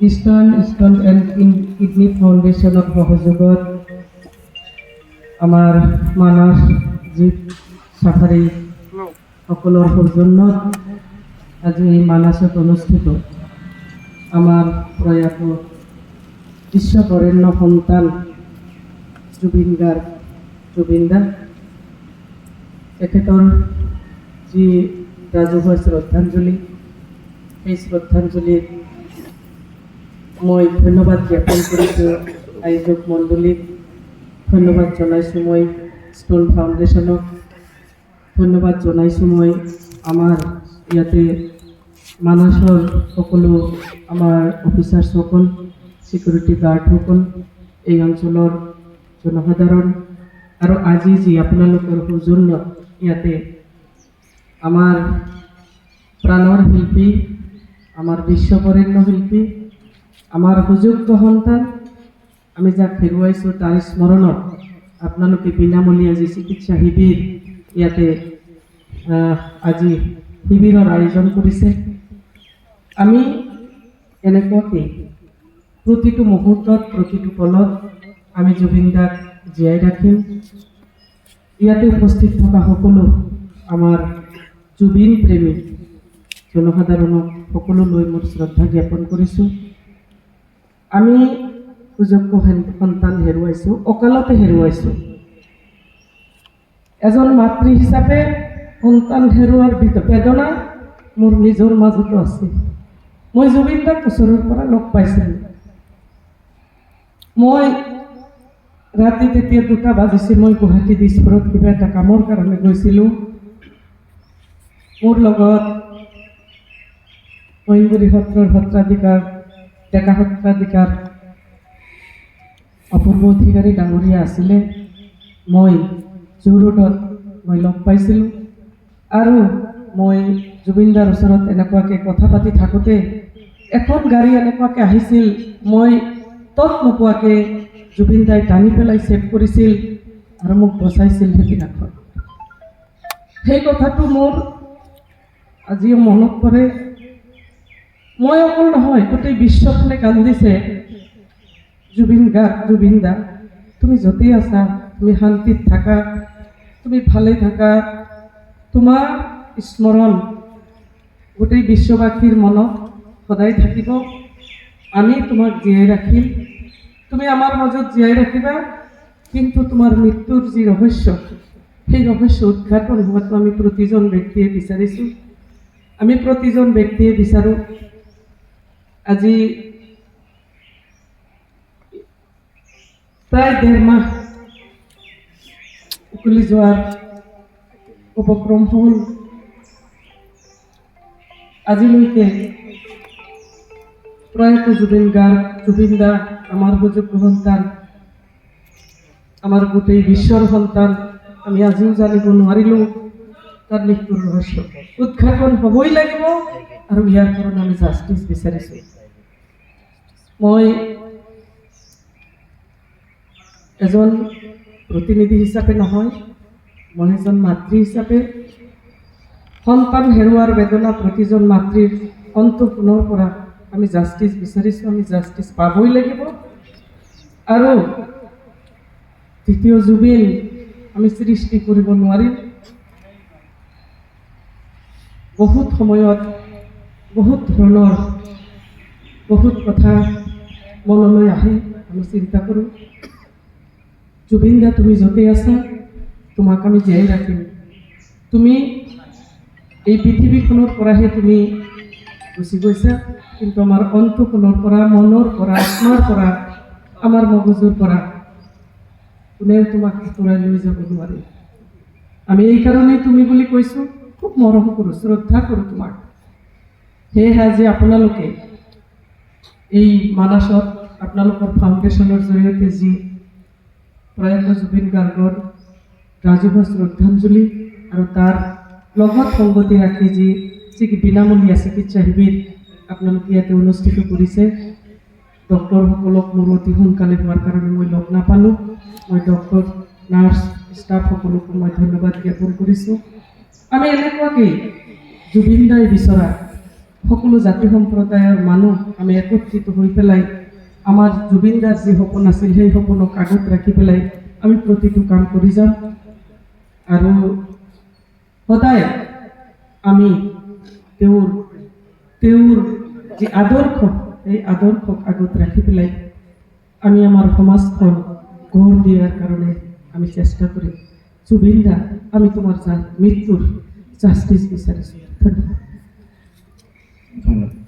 Eastern stone and kidney ফাউণ্ডেশ্যনৰ সহযোগত আমাৰ মানস জীপ চাফাৰী সকলৰ সৌজন্যত আজি মানসত অনুষ্ঠিত আমাৰ প্ৰয়াত বিশ্ববৰেণ্য সন্তান জুবিন গাৰ্গ জুবিন দা তেখেতৰ যি ৰাজহুৱা শ্ৰদ্ধাঞ্জলি সেই শ্ৰদ্ধাঞ্জলিত মই ধন্যবাদ জ্ঞাপন কৰিছোঁ আয়োজক মণ্ডলীক ধন্যবাদ জনাইছোঁ মই ষ্ট'ন ফাউণ্ডেশ্যনক ধন্যবাদ জনাইছোঁ মই আমাৰ ইয়াতে মানসৰ সকলো আমাৰ অফিচাৰ্ছসকল ছিকিউৰিটি গাৰ্ডসকল এই অঞ্চলৰ জনসাধাৰণ আৰু আজি যি আপোনালোকৰ সৌজন্যত ইয়াতে আমাৰ প্ৰাণৰ শিল্পী আমাৰ বিশ্ববৰেণ্য শিল্পী আমাৰ সুযোগ্য সন্তান আমি যাক হেৰুৱাইছোঁ তাৰ স্মৰণত আপোনালোকে বিনামূলীয়া যি চিকিৎসা শিবিৰ ইয়াতে আজি শিবিৰৰ আয়োজন কৰিছে আমি এনেকুৱাকৈ প্ৰতিটো মুহূৰ্তত প্ৰতিটো পলত আমি জুবিন দাক জীয়াই ৰাখিম ইয়াতে উপস্থিত থকা সকলো আমাৰ জুবিন প্ৰেমী জনসাধাৰণক সকলোলৈ মোৰ শ্ৰদ্ধা জ্ঞাপন কৰিছোঁ আমি সুযোগ্য সন্তান হেৰুৱাইছোঁ অকালতে হেৰুৱাইছোঁ এজন মাতৃ হিচাপে সন্তান হেৰুৱাৰ বেদনা মোৰ নিজৰ মাজতো আছে মই জুবিন দাক ওচৰৰ পৰা লগ পাইছিলোঁ মই ৰাতি তেতিয়া 2টা বাজিছিল মই গুৱাহাটী দিছপুৰত কিবা এটা কামৰ কাৰণে গৈছিলোঁ মোৰ লগত মহিমগুৰি সত্ৰৰ সত্ৰাধিকাৰ ডেকা সত্ৰাধিকাৰ অপূৰ্ব অধিকাৰী ডাঙৰীয়া আছিলে মই জু ৰোডত মই লগ পাইছিলোঁ আৰু মই জুবিনদাৰ ওচৰত এনেকুৱাকৈ কথা পাতি থাকোঁতে এখন গাড়ী এনেকুৱাকৈ আহিছিল মই তত নোপোৱাকৈ জুবিন দাই টানি পেলাই ছেভ কৰিছিল আৰু মোক বচাইছিল সেইদিনাখন সেই কথাটো মোৰ আজিও মনত পৰে মই অকল নহয় গোটেই বিশ্বখনে কান্দিছে জুবিন গাৰ্গ জুবিন দা তুমি য'তেই আছা তুমি শান্তিত থাকা তুমি ভালে থাকা তোমাৰ স্মৰণ গোটেই বিশ্ববাসীৰ মনত সদায় থাকিব আমি তোমাক জীয়াই ৰাখিম তুমি আমাৰ মাজত জীয়াই ৰাখিবা কিন্তু তোমাৰ মৃত্যুৰ যি ৰহস্য সেই ৰহস্য উদ্ঘাটন হোৱাটো আমি প্ৰতিজন ব্যক্তিয়ে বিচাৰিছোঁ আমি প্ৰতিজন ব্যক্তিয়ে বিচাৰোঁ আজি প্ৰায় 1.5 মাহ উকলি যোৱাৰ উপক্ৰম হ'ল আজিলৈকে প্ৰয়াত জুবিন গাৰ্গ জুবিন দা আমাৰ সুযোগ্য সন্তান আমাৰ গোটেই বিশ্বৰ সন্তান আমি আজিও জানিব নোৱাৰিলোঁ তাৰ মৃত্যুৰ ৰহস্য উদ্ঘাটন হ'বই লাগিব আৰু ইয়াৰ কাৰণে আমি জাষ্টিছ বিচাৰিছোঁ মই এজন প্ৰতিনিধি হিচাপে নহয় মই এজন মাতৃ হিচাপে সন্তান হেৰুৱাৰ বেদনা প্ৰতিজন মাতৃৰ অন্তঃকোণৰ পৰা আমি জাষ্টিছ বিচাৰিছোঁ আমি জাষ্টিছ পাবই লাগিব আৰু দ্বিতীয় জুবিন আমি সৃষ্টি কৰিব নোৱাৰিম বহুত সময়ত বহুত ধৰণৰ বহুত কথা মনলৈ আহে আমি চিন্তা কৰোঁ জুবিন দা তুমি য'তেই আছা তোমাক আমি জীয়াই ৰাখিম তুমি এই পৃথিৱীখনৰ পৰাহে তুমি গুচি গৈছা কিন্তু আমাৰ অন্তঃকোণৰ পৰা মনৰ পৰা আত্মাৰ পৰা আমাৰ মগজুৰ পৰা কোনেও তোমাক আঁতৰাই লৈ যাব নোৱাৰে আমি এইকাৰণেই তুমি বুলি কৈছোঁ খুব মৰম কৰোঁ শ্ৰদ্ধা কৰোঁ তোমাক সেয়েহে আজি আপোনালোকে এই মানসত আপোনালোকৰ ফাউণ্ডেশ্যনৰ জৰিয়তে যি প্ৰয়াত জুবিন গাৰ্গৰ ৰাজহুৱা শ্ৰদ্ধাঞ্জলি আৰু তাৰ লগত সংগতি ৰাখি যি বিনামূলীয়া চিকিৎসা শিবিৰ আপোনালোকে ইয়াতে অনুষ্ঠিত কৰিছে ডক্টৰসকলক মোৰ অতি সোনকালে হোৱাৰ কাৰণে মই লগ নাপালোঁ মই ডক্টৰ নাৰ্ছ ষ্টাফসকলকো মই ধন্যবাদ জ্ঞাপন কৰিছোঁ আমি এনেকুৱাকৈ জুবিন দাই বিচৰা সকলো জাতি সম্প্ৰদায়ৰ মানুহ আমি একত্ৰিত হৈ পেলাই আমাৰ জুবিনদাৰ যি সপোন আছিল সেই সপোনক আগত ৰাখি পেলাই আমি প্ৰতিটো কাম কৰি যাম আৰু সদায় আমি তেওঁৰ যি আদৰ্শ এই আদৰ্শক আগত ৰাখি পেলাই আমি আমাৰ সমাজখন গঢ় দিয়াৰ কাৰণে আমি চেষ্টা কৰিম। জুবিনদা, আমি তোমাৰ মৃত্যুৰ জাষ্টিছ বিচাৰিছোঁ। ধন্যবাদ। ধন্যবাদ।